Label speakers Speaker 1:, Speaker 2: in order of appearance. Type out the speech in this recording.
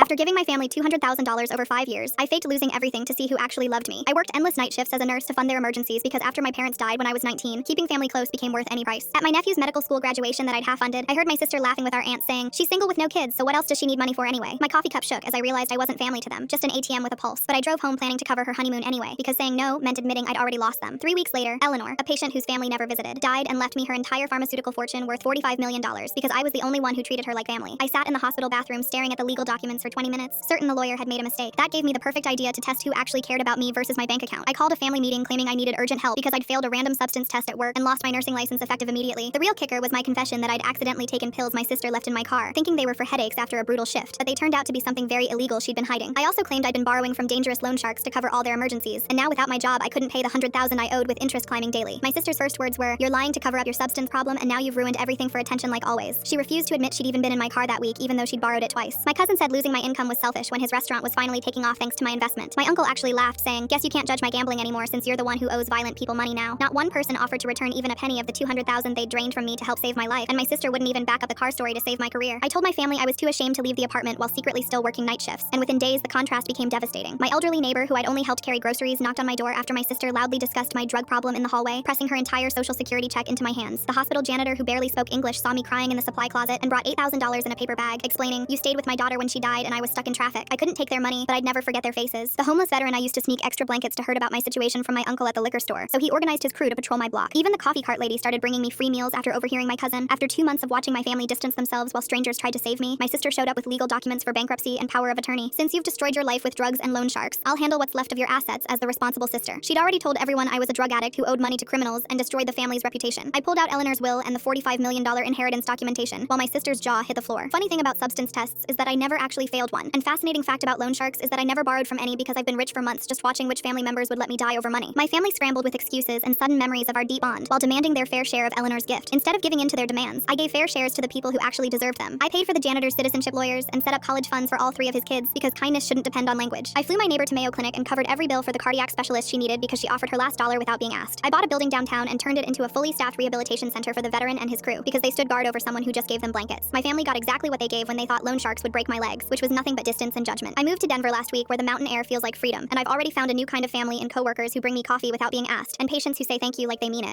Speaker 1: After giving my family $200,000 over 5 years, I faked losing everything to see who actually loved me. I worked endless night shifts as a nurse to fund their emergencies because after my parents died when I was 19, keeping family close became worth any price. At my nephew's medical school graduation that I'd half-funded, I heard my sister laughing with our aunt saying, "She's single with no kids, so what else does she need money for anyway?" My coffee cup shook as I realized I wasn't family to them, just an ATM with a pulse. But I drove home planning to cover her honeymoon anyway, because saying no meant admitting I'd already lost them. 3 weeks later, Eleanor, a patient whose family never visited, died and left me her entire pharmaceutical fortune worth $45 million because I was the only one who treated her like family. I sat in the hospital bathroom staring at the legal documents for 20 minutes, certain the lawyer had made a mistake. That gave me the perfect idea to test who actually cared about me versus my bank account. I called a family meeting claiming I needed urgent help because I'd failed a random substance test at work and lost my nursing license effective immediately. The real kicker was my confession that I'd accidentally taken pills my sister left in my car, thinking they were for headaches after a brutal shift, but they turned out to be something very illegal she'd been hiding. I also claimed I'd been borrowing from dangerous loan sharks to cover all their emergencies, and now without my job I couldn't pay the $100,000 I owed with interest climbing daily. My sister's first words were, "You're lying to cover up your substance problem, and now you've ruined everything for attention like always." She refused to admit she'd even been in my car that week, even though she'd borrowed it twice. My cousin said losing my income was selfish when his restaurant was finally taking off thanks to my investment. My uncle actually laughed, saying, "Guess you can't judge my gambling anymore since you're the one who owes violent people money now." Not one person offered to return even a penny of the $200,000 they'd drained from me to help save my life, and my sister wouldn't even back up the car story to save my career. I told my family I was too ashamed to leave the apartment while secretly still working night shifts, and within days the contrast became devastating. My elderly neighbor, who I'd only helped carry groceries, knocked on my door after my sister loudly discussed my drug problem in the hallway, pressing her entire social security check into my hands. The hospital janitor, who barely spoke English, saw me crying in the supply closet and brought $8,000 in a paper bag, explaining, "You stayed with my daughter when she died and I was stuck in traffic." I couldn't take their money, but I'd never forget their faces. The homeless veteran I used to sneak extra blankets to herd about my situation from my uncle at the liquor store, so he organized his crew to patrol my block. Even the coffee cart lady started bringing me free meals after overhearing my cousin. After 2 months of watching my family distance themselves while strangers tried to save me, my sister showed up with legal documents for bankruptcy and power of attorney. "Since you've destroyed your life with drugs and loan sharks, I'll handle what's left of your assets as the responsible sister." She'd already told everyone I was a drug addict who owed money to criminals and destroyed the family's reputation. I pulled out Eleanor's will and the $45 million inheritance documentation, while my sister's jaw hit the floor. Funny thing about substance tests is that I never actually failed one. And fascinating fact about loan sharks is that I never borrowed from any because I've been rich for months just watching which family members would let me die over money. My family scrambled with excuses and sudden memories of our deep bond while demanding their fair share of Eleanor's gift. Instead of giving in to their demands, I gave fair shares to the people who actually deserved them. I paid for the janitor's citizenship lawyers and set up college funds for all 3 of his kids because kindness shouldn't depend on language. I flew my neighbor to Mayo Clinic and covered every bill for the cardiac specialist she needed because she offered her last dollar without being asked. I bought a building downtown and turned it into a fully staffed rehabilitation center for the veteran and his crew because they stood guard over someone who just gave them blankets. My family got exactly what they gave when they thought loan sharks would break my legs, which was nothing but distance and judgment. I moved to Denver last week where the mountain air feels like freedom, and I've already found a new kind of family in coworkers who bring me coffee without being asked, and patients who say thank you like they mean it.